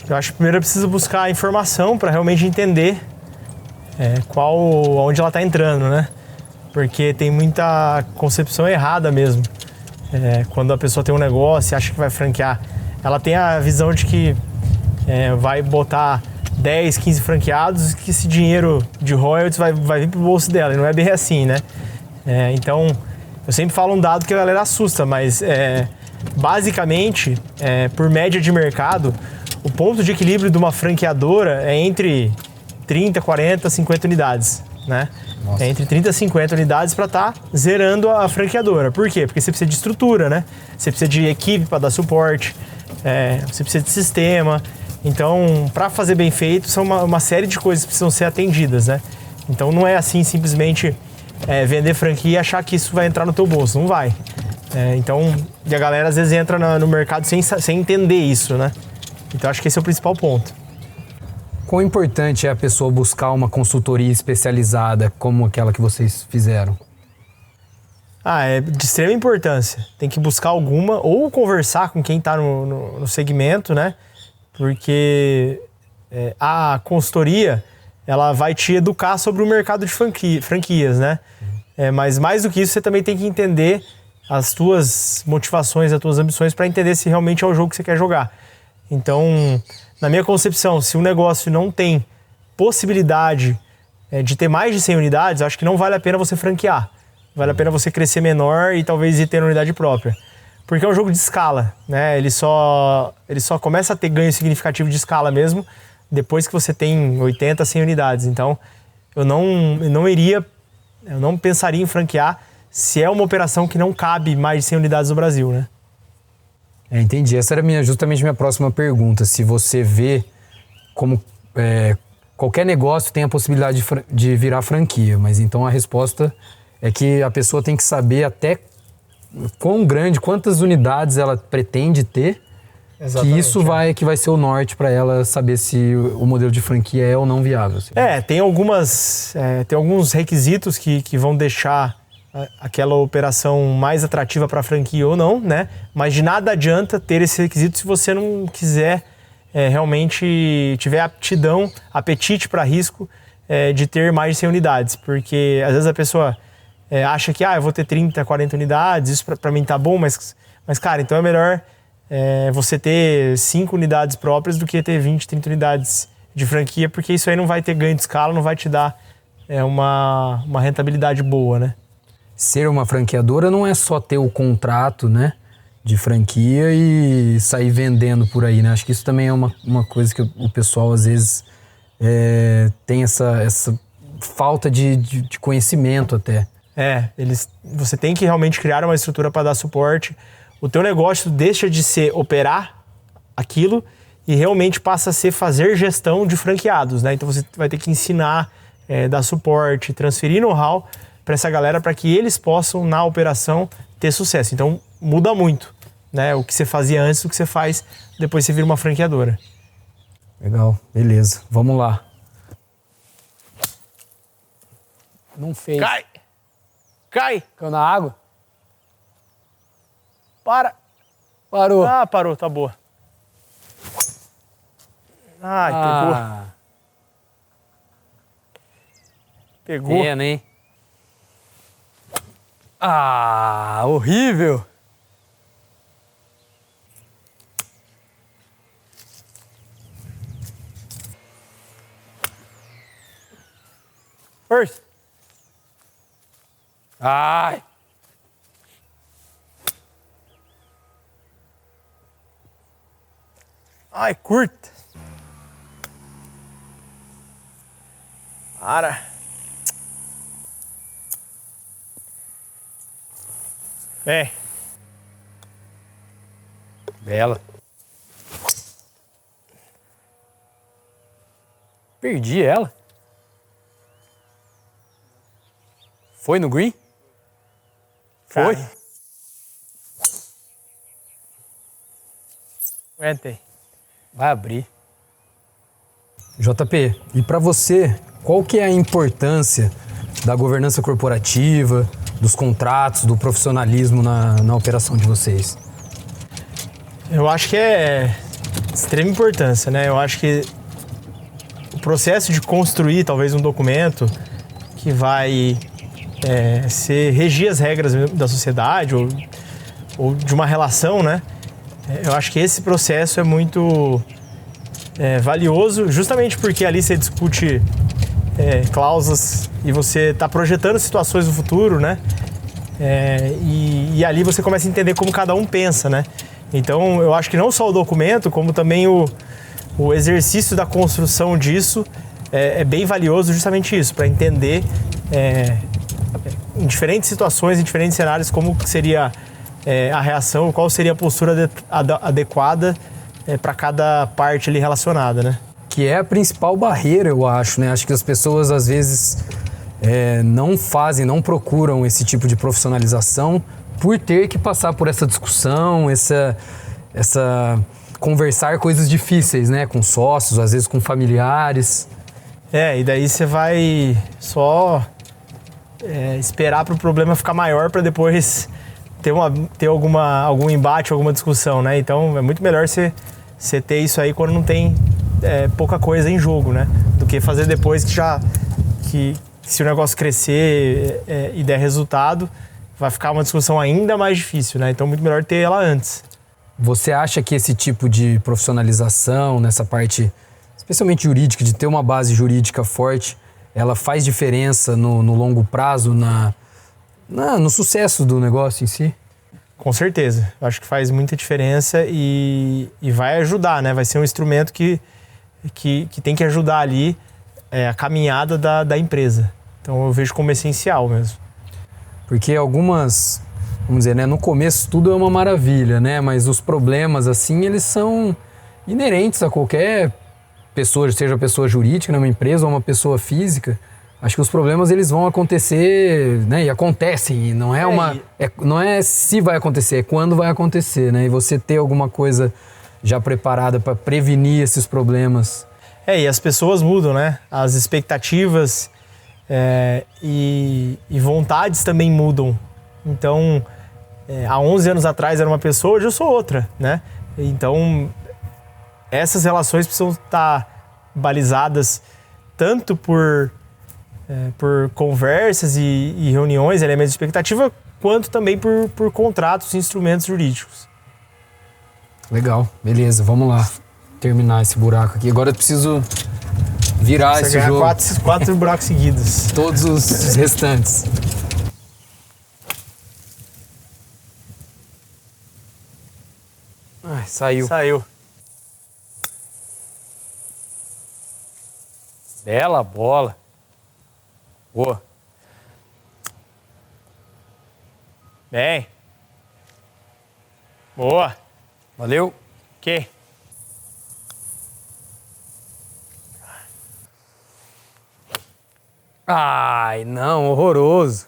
Eu acho que primeiro eu preciso buscar informação para realmente entender onde ela está entrando, né? Porque tem muita concepção errada mesmo. Quando a pessoa tem um negócio e acha que vai franquear, ela tem a visão de que vai botar 10, 15 franqueados, que esse dinheiro de royalties vai vir pro bolso dela, e não é bem assim, né? Então, eu sempre falo um dado que a galera assusta, mas basicamente, por média de mercado, o ponto de equilíbrio de uma franqueadora é entre 30, 40, 50 unidades, né? Nossa. Entre 30 e 50 unidades para estar zerando a franqueadora. Por quê? Porque você precisa de estrutura, né? Você precisa de equipe para dar suporte, você precisa de sistema. Então, para fazer bem feito, são uma série de coisas que precisam ser atendidas, né? Então, não é assim simplesmente vender franquia e achar que isso vai entrar no teu bolso. Não vai. E a galera às vezes entra no mercado sem entender isso, né? Então, acho que esse é o principal ponto. Quão importante é a pessoa buscar uma consultoria especializada como aquela que vocês fizeram? É de extrema importância. Tem que buscar alguma ou conversar com quem está no segmento, né? Porque a consultoria, ela vai te educar sobre o mercado de franquias, né? Mas mais do que isso, você também tem que entender as tuas motivações, as tuas ambições para entender se realmente é o jogo que você quer jogar. Então, na minha concepção, se um negócio não tem possibilidade de ter mais de 100 unidades, eu acho que não vale a pena você franquear. Vale a pena você crescer menor e talvez ir ter uma unidade própria. Porque é um jogo de escala, né? Ele só começa a ter ganho significativo de escala mesmo depois que você tem 80, 100 unidades. Então, eu não pensaria em franquear se é uma operação que não cabe mais de 100 unidades no Brasil, né? Entendi. Essa era justamente minha próxima pergunta. Se você vê como qualquer negócio tem a possibilidade de virar franquia, mas então a resposta é que a pessoa tem que saber até quão grande, quantas unidades ela pretende ter, Exatamente, que isso vai ser o norte para ela saber se o modelo de franquia é ou não viável. Assim. Tem alguns requisitos que vão deixar aquela operação mais atrativa para a franquia ou não, né? Mas de nada adianta ter esse requisito se você não quiser realmente tiver apetite para risco de ter mais de 100 unidades. Porque às vezes a pessoa acha que eu vou ter 30, 40 unidades, isso para mim tá bom, mas cara, então é melhor você ter 5 unidades próprias do que ter 20, 30 unidades de franquia, porque isso aí não vai ter ganho de escala, não vai te dar uma rentabilidade boa, né? Ser uma franqueadora não é só ter o contrato, né, de franquia e sair vendendo por aí, né? Acho que isso também é uma coisa que o pessoal às vezes tem essa falta de conhecimento até. Você tem que realmente criar uma estrutura para dar suporte. O teu negócio deixa de ser operar aquilo e realmente passa a ser fazer gestão de franqueados, né? Então você vai ter que ensinar, dar suporte, transferir know-how para essa galera para que eles possam, na operação, ter sucesso. Então muda muito, né? O que você fazia antes, o que você faz depois você vira uma franqueadora. Legal, beleza. Vamos lá. Não fez. Cai! Caiu na água? Para! Parou. Parou, tá boa. Pegou. Pena, hein? Horrível! First. Ai! Curta. Para. Bela. Perdi ela. Foi no green? Foi. Aguentei. Vai abrir. JP, e para você, qual que é a importância da governança corporativa, dos contratos, do profissionalismo na operação de vocês? Eu acho que é extrema importância, né? Eu acho que o processo de construir talvez um documento que vai regir as regras da sociedade ou de uma relação, né? Eu acho que esse processo é muito valioso, justamente porque ali você discute cláusulas e você está projetando situações do futuro, né? E ali você começa a entender como cada um pensa, né? Então, eu acho que não só o documento, como também o exercício da construção disso é bem valioso, justamente isso, para entender em diferentes situações, em diferentes cenários, como seria a reação, qual seria a postura adequada para cada parte ali relacionada, né? Que é a principal barreira, eu acho, né? Acho que as pessoas, às vezes, não procuram esse tipo de profissionalização por ter que passar por essa discussão, essa conversar coisas difíceis, né? Com sócios, às vezes com familiares. E daí você vai só esperar para o problema ficar maior para depois ter algum embate, alguma discussão, né? Então é muito melhor você ter isso aí quando não tem pouca coisa em jogo, né? Do que fazer depois que se o negócio crescer e der resultado, vai ficar uma discussão ainda mais difícil, né? Então, muito melhor ter ela antes. Você acha que esse tipo de profissionalização, nessa parte, especialmente jurídica, de ter uma base jurídica forte, ela faz diferença no longo prazo, no sucesso do negócio em si? Com certeza. Eu acho que faz muita diferença e vai ajudar, né? Vai ser um instrumento que tem que ajudar ali a caminhada da empresa. Então, eu vejo como essencial mesmo. Porque vamos dizer, né, no começo tudo é uma maravilha, né? Mas os problemas, assim, eles são inerentes a qualquer pessoa, seja pessoa jurídica, né, uma empresa ou uma pessoa física, acho que os problemas eles vão acontecer, né? E acontecem. Não é não é se vai acontecer, é quando vai acontecer, né? E você ter alguma coisa já preparada para prevenir esses problemas. E as pessoas mudam, né? As expectativas e vontades também mudam. Então, há 11 anos atrás era uma pessoa, hoje eu sou outra, né? Então, essas relações precisam estar balizadas tanto por conversas e reuniões, elementos de expectativa, quanto também por contratos e instrumentos jurídicos. Legal, beleza, vamos lá terminar esse buraco aqui. Agora eu preciso virar esse jogo. Quatro buracos seguidos. Todos os restantes. Ai, saiu. Saiu. Bela bola. Boa. Bem. Boa. Valeu. Ok. Ai, não, horroroso.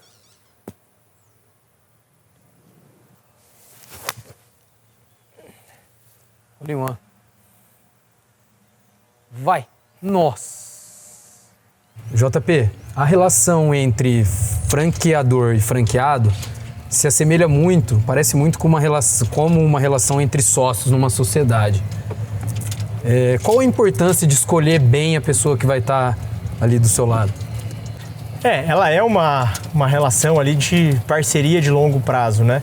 Olha uma. Vai. Nossa. JP, a relação entre franqueador e franqueado se assemelha muito, parece muito com como uma relação entre sócios numa sociedade. Qual a importância de escolher bem a pessoa que vai estar ali do seu lado? Ela é uma relação ali de parceria de longo prazo, né?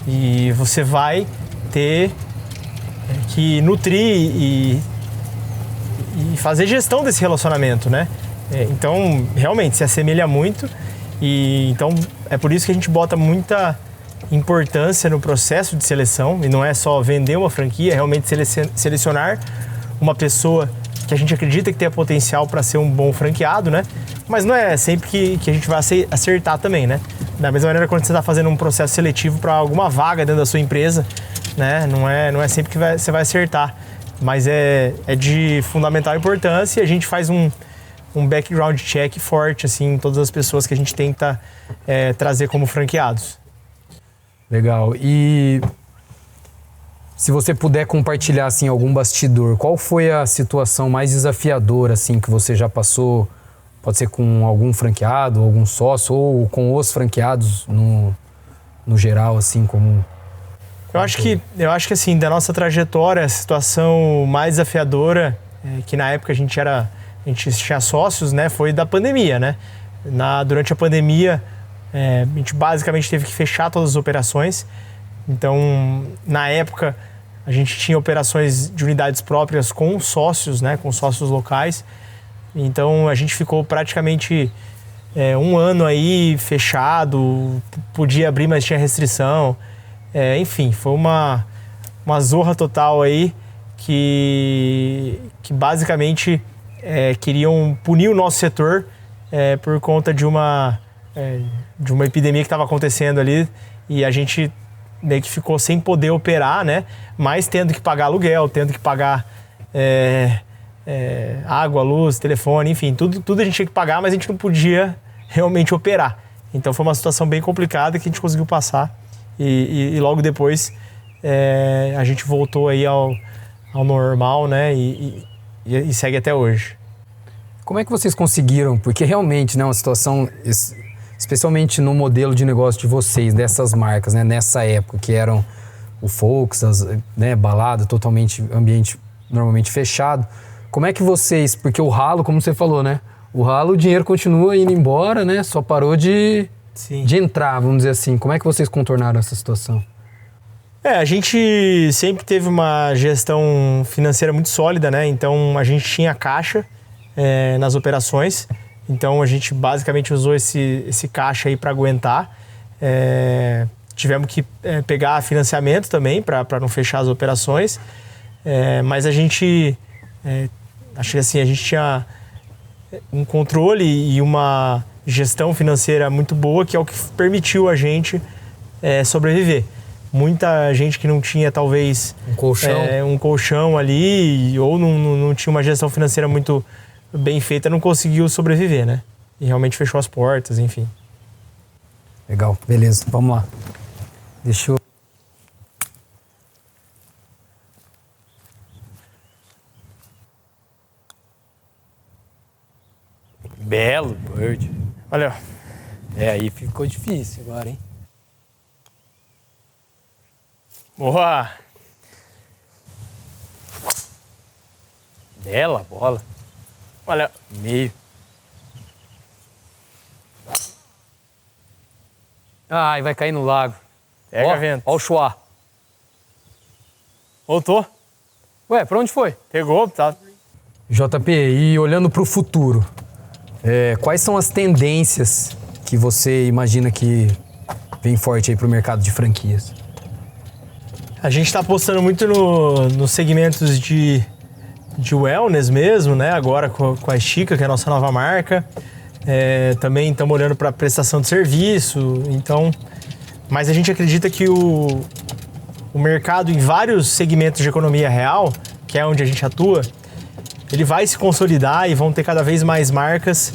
E você vai ter que nutrir e fazer gestão desse relacionamento, né? Então, realmente, se assemelha muito e então é por isso que a gente bota muita importância no processo de seleção e não é só vender uma franquia, é realmente selecionar uma pessoa que a gente acredita que tem potencial para ser um bom franqueado, né? Mas não é sempre que a gente vai acertar também, né? Da mesma maneira quando você está fazendo um processo seletivo para alguma vaga dentro da sua empresa, né? Não é sempre que você vai acertar, mas é de fundamental importância e a gente faz um background check forte, assim, em todas as pessoas que a gente tenta trazer como franqueados. Legal. E se você puder compartilhar, assim, algum bastidor, qual foi a situação mais desafiadora, assim, que você já passou? Pode ser com algum franqueado, algum sócio, ou com os franqueados no geral, assim, como... Eu acho que, assim, da nossa trajetória, a situação mais desafiadora, que na época a gente tinha sócios, né, foi da pandemia, né? Durante a pandemia, a gente basicamente teve que fechar todas as operações. Então, na época, a gente tinha operações de unidades próprias com sócios, né, com sócios locais. Então, a gente ficou praticamente um ano aí fechado, podia abrir, mas tinha restrição. Enfim, foi uma zorra total aí que basicamente queriam punir o nosso setor por conta de uma epidemia que estava acontecendo ali e a gente meio que ficou sem poder operar, né? Mas tendo que pagar aluguel, tendo que pagar água, luz, telefone, enfim, tudo a gente tinha que pagar, mas a gente não podia realmente operar. Então foi uma situação bem complicada que a gente conseguiu passar e logo depois a gente voltou aí ao normal, né? E segue até hoje. Como é que vocês conseguiram? Porque realmente, né, uma situação, especialmente no modelo de negócio de vocês, dessas marcas, né, nessa época, que eram o Folks, né, balada, totalmente ambiente normalmente fechado. Como é que vocês, porque o ralo, como você falou, né, o dinheiro continua indo embora, né, só parou de entrar, vamos dizer assim. Como é que vocês contornaram essa situação? A gente sempre teve uma gestão financeira muito sólida, né? Então a gente tinha caixa nas operações. Então a gente basicamente usou esse caixa aí para aguentar. Tivemos que pegar financiamento também para não fechar as operações. Mas a gente acho que assim a gente tinha um controle e uma gestão financeira muito boa, que é o que permitiu a gente sobreviver. muita gente que não tinha talvez um colchão ali ou não tinha uma gestão financeira muito bem feita, não conseguiu sobreviver, né? E realmente fechou as portas, enfim. Legal, beleza, vamos lá. Deixa eu... Belo bird. Olha, Aí ficou difícil agora, hein? boa! Bela bola. Olha, Meio. Ai, vai cair no lago. pega vento. Ó o chuá. Voltou, Ué, pra onde foi? pegou, tá? JP, e olhando para o futuro, quais são as tendências que você imagina que vem forte aí para o mercado de franquias? A gente está apostando muito nos segmentos de wellness mesmo, né? Agora com a Estica, que é a nossa nova marca. Também estamos olhando para prestação de serviço. Então, mas a gente acredita que o mercado em vários segmentos de economia real, que é onde a gente atua, ele vai se consolidar e vão ter cada vez mais marcas,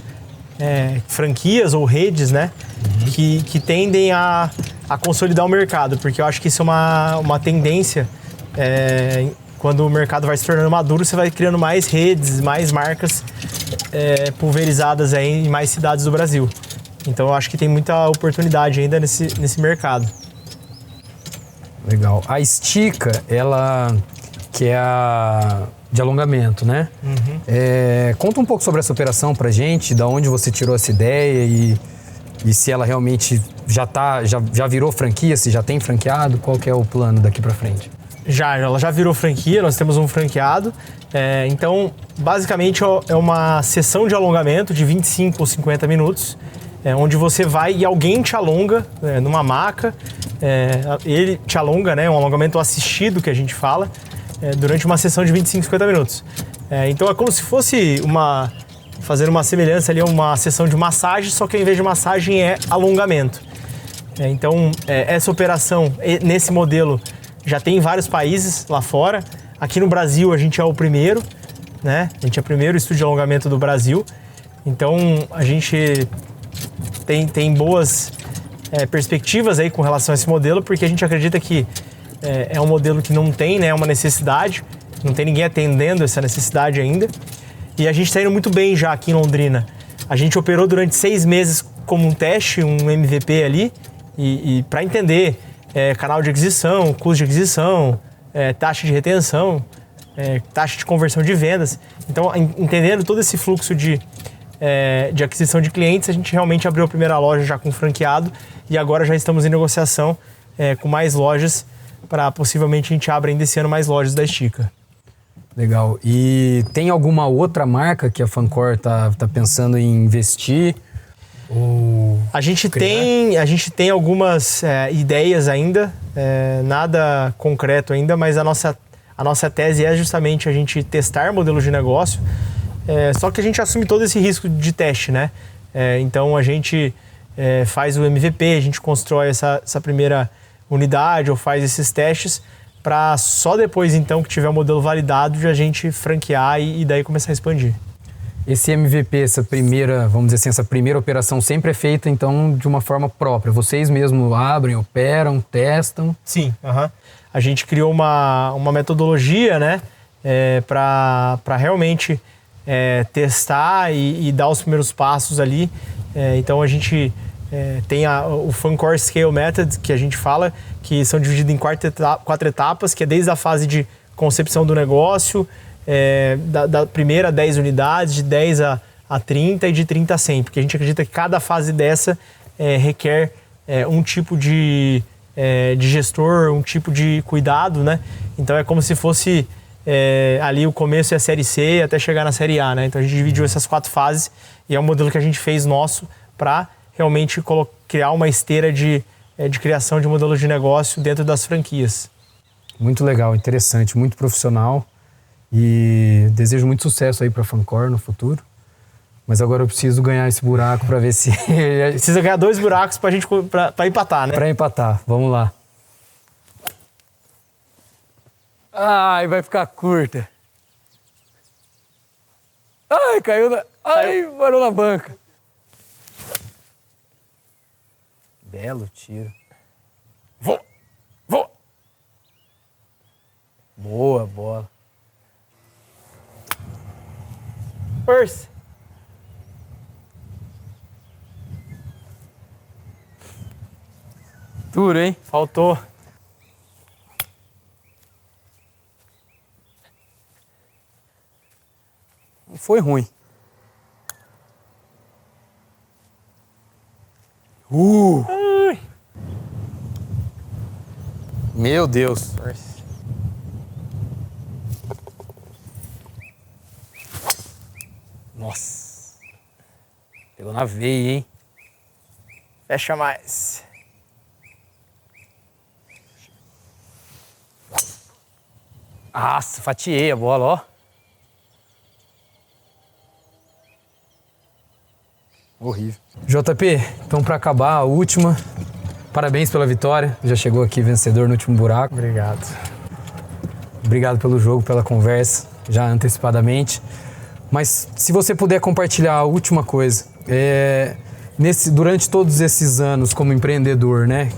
franquias ou redes, né? Que tendem a consolidar o mercado, porque eu acho que isso é uma tendência. Quando o mercado vai se tornando maduro, você vai criando mais redes, mais marcas pulverizadas aí em mais cidades do Brasil. Então eu acho que tem muita oportunidade ainda nesse mercado. Legal. A Estica, ela que é a de alongamento, né? Conta um pouco sobre essa operação pra gente, da onde você tirou essa ideia e se ela realmente já virou franquia, se já tem franqueado, qual que é o plano daqui pra frente? Ela já virou franquia, nós temos um franqueado. Então, basicamente é uma sessão de alongamento de 25 ou 50 minutos, onde você vai e alguém te alonga numa maca. Ele te alonga, né? Um alongamento assistido, que a gente fala, durante uma sessão de 25, 50 minutos. Então é como se fosse fazer uma semelhança ali a uma sessão de massagem, só que ao invés de massagem é alongamento. Então essa operação, nesse modelo, já tem em vários países lá fora. Aqui no Brasil a gente é o primeiro, né? A gente é o primeiro estúdio de alongamento do Brasil. Então a gente tem boas perspectivas aí com relação a esse modelo, porque a gente acredita que é um modelo que não tem, né, uma necessidade, não tem ninguém atendendo essa necessidade ainda. E a gente está indo muito bem já aqui em Londrina. A gente operou durante 6 meses como um teste, um MVP ali, e para entender canal de aquisição, custo de aquisição, taxa de retenção, taxa de conversão de vendas. Então, entendendo todo esse fluxo de aquisição de clientes, a gente realmente abriu a primeira loja já com franqueado e agora já estamos em negociação com mais lojas para possivelmente a gente abra ainda esse ano mais lojas da Estica. Legal. E tem alguma outra marca que a Fancor tá pensando em investir? A gente tem algumas ideias ainda, nada concreto ainda, mas a nossa tese é justamente a gente testar modelos de negócio, só que a gente assume todo esse risco de teste, né? Então a gente faz o MVP, a gente constrói essa primeira unidade ou faz esses testes para só depois então que tiver o modelo validado de a gente franquear e daí começar a expandir. Esse MVP, essa primeira, vamos dizer assim, essa primeira operação sempre é feita, então, de uma forma própria. Vocês mesmos abrem, operam, testam? Sim, a gente criou uma metodologia, né, para realmente testar e dar os primeiros passos ali. Então, a gente tem o Fancor Scale Method, que a gente fala, que são divididos em 4 etapas, que é desde a fase de concepção do negócio, da primeira 10 unidades, de 10 a 30 e de 30 a 100, porque a gente acredita que cada fase dessa requer um tipo de gestor, um tipo de cuidado, né? Então é como se fosse ali o começo é a série C até chegar na série A, né? Então a gente dividiu essas 4 fases e é um modelo que a gente fez nosso para realmente criar uma esteira de criação de modelos de negócio dentro das franquias. Muito legal, interessante, muito profissional. E desejo muito sucesso aí para a Fancor no futuro. Mas agora eu preciso ganhar esse buraco para ver se... Precisa ganhar 2 buracos para empatar, né? Para empatar, vamos lá. Ai, vai ficar curta. Ai, caiu na... Ai, parou na banca. Belo tiro. Vou! Boa bola. Força. Duro, hein? Faltou. Não foi ruim. Ui. Meu Deus. Força. Nossa. Pegou na veia, hein? Fecha mais. Nossa, fatiei a bola, ó. Horrível. JP, então pra acabar, a última. Parabéns pela vitória. Já chegou aqui vencedor no último buraco. Obrigado. Obrigado pelo jogo, pela conversa, já antecipadamente. Mas se você puder compartilhar a última coisa. Durante todos esses anos como empreendedor, né?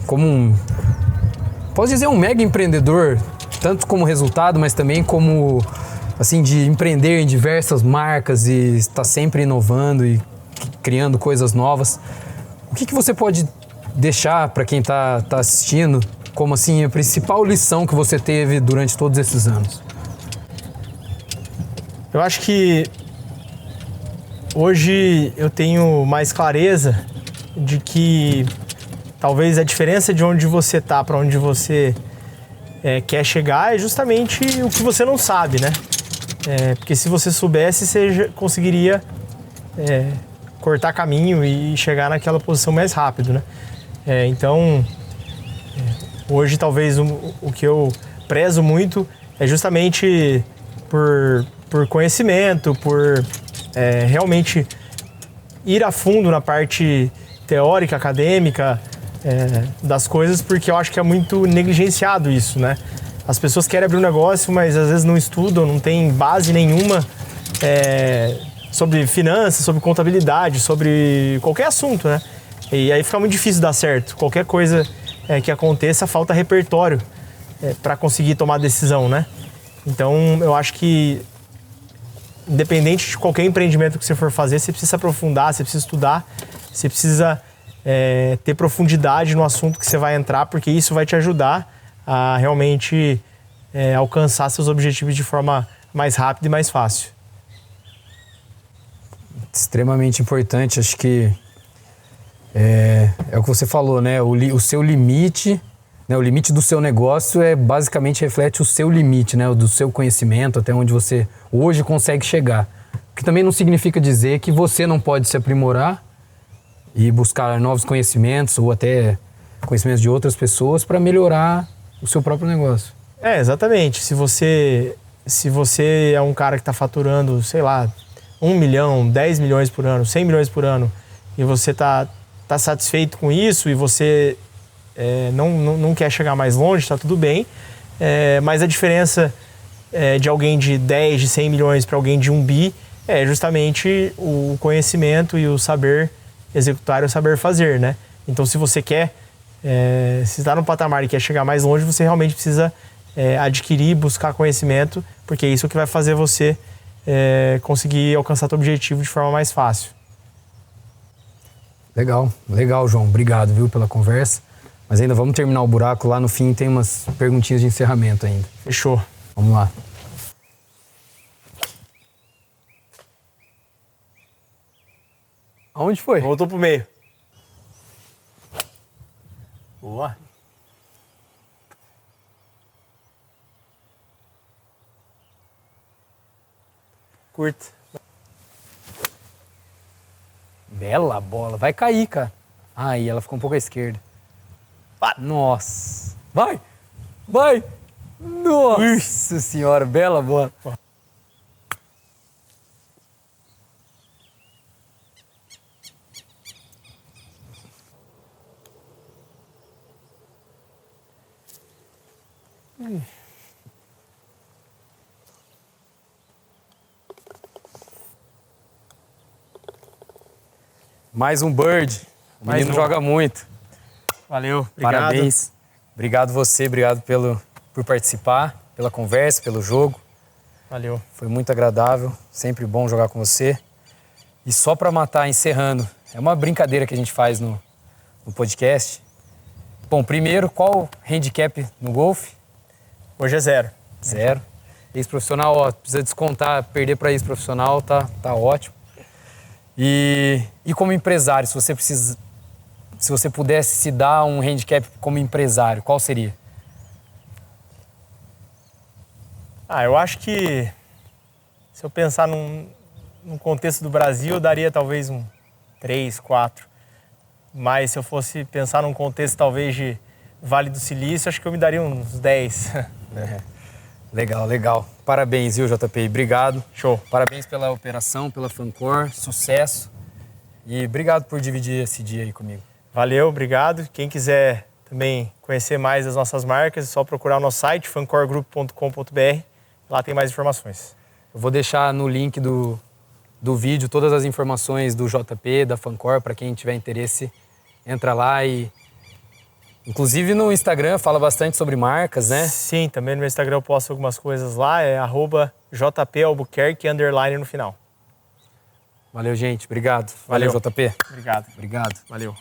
Posso dizer um mega empreendedor, tanto como resultado, mas também como, assim, de empreender em diversas marcas e estar sempre inovando e criando coisas novas. O que você pode deixar para quem tá assistindo como, assim, a principal lição que você teve durante todos esses anos? Eu acho que hoje eu tenho mais clareza de que talvez a diferença de onde você tá para onde você quer chegar é justamente o que você não sabe, né? Porque se você soubesse, você conseguiria cortar caminho e chegar naquela posição mais rápido, né? Então, hoje talvez o que eu prezo muito é justamente por conhecimento, por realmente ir a fundo na parte teórica, acadêmica das coisas, porque eu acho que é muito negligenciado isso, né? As pessoas querem abrir um negócio, mas às vezes não estudam, não tem base nenhuma sobre finanças, sobre contabilidade, sobre qualquer assunto, né? E aí fica muito difícil dar certo. Qualquer coisa que aconteça, falta repertório para conseguir tomar decisão, né? Então, eu acho que independente de qualquer empreendimento que você for fazer, você precisa se aprofundar, você precisa estudar, você precisa ter profundidade no assunto que você vai entrar, porque isso vai te ajudar a realmente alcançar seus objetivos de forma mais rápida e mais fácil. Extremamente importante, acho que é o que você falou, né? O seu limite, né? O limite do seu negócio basicamente reflete o seu limite, né? O do seu conhecimento, até onde você hoje consegue chegar. O que também não significa dizer que você não pode se aprimorar e buscar novos conhecimentos ou até conhecimentos de outras pessoas para melhorar o seu próprio negócio. Exatamente. Se você é um cara que está faturando, sei lá, 1 milhão, 10 milhões por ano, 100 milhões por ano, e você tá satisfeito com isso e você não quer chegar mais longe, está tudo bem. Mas a diferença de alguém de 10, de 100 milhões para alguém de 1 bi é justamente o conhecimento e o saber executar e o saber fazer, né? Então, se você quer, se está no patamar e quer chegar mais longe, você realmente precisa adquirir, buscar conhecimento, porque é isso que vai fazer você conseguir alcançar seu objetivo de forma mais fácil. Legal, João. Obrigado, viu, pela conversa. Mas ainda vamos terminar o buraco. Lá no fim tem umas perguntinhas de encerramento ainda. Fechou. Vamos lá. Aonde foi? Voltou pro meio. Boa. Curta. Bela bola. Vai cair, cara. Aí, ela ficou um pouco à esquerda. Nossa. Vai! Nossa senhora, bela bola. Mais um Bird. O menino joga muito. Valeu, obrigado. Parabéns. Obrigado obrigado por participar, pela conversa, pelo jogo. Valeu. Foi muito agradável, sempre bom jogar com você. E só para matar, encerrando, é uma brincadeira que a gente faz no podcast. Bom, primeiro, qual handicap no golfe? Hoje é 0. 0. Ex-profissional, ó, precisa descontar, perder para ex-profissional, tá ótimo. E como empresário, se você pudesse se dar um handicap como empresário, qual seria? Eu acho que se eu pensar num contexto do Brasil, eu daria talvez um 3, 4. Mas se eu fosse pensar num contexto talvez de Vale do Silício, acho que eu me daria uns 10. Legal. Parabéns, viu, JP? Obrigado. Show. Parabéns pela operação, pela Fancor, sucesso. E obrigado por dividir esse dia aí comigo. Valeu, obrigado. Quem quiser também conhecer mais as nossas marcas, é só procurar o nosso site, fancorgroup.com.br. Lá tem mais informações. Eu vou deixar no link do vídeo todas as informações do JP, da Fancor, para quem tiver interesse, entra lá e... Inclusive no Instagram fala bastante sobre marcas, né? Sim, também no meu Instagram eu posto algumas coisas lá, é @jpalbuquerque_ no final. Valeu, gente. Obrigado. Valeu, JP. Obrigado. Obrigado. Valeu.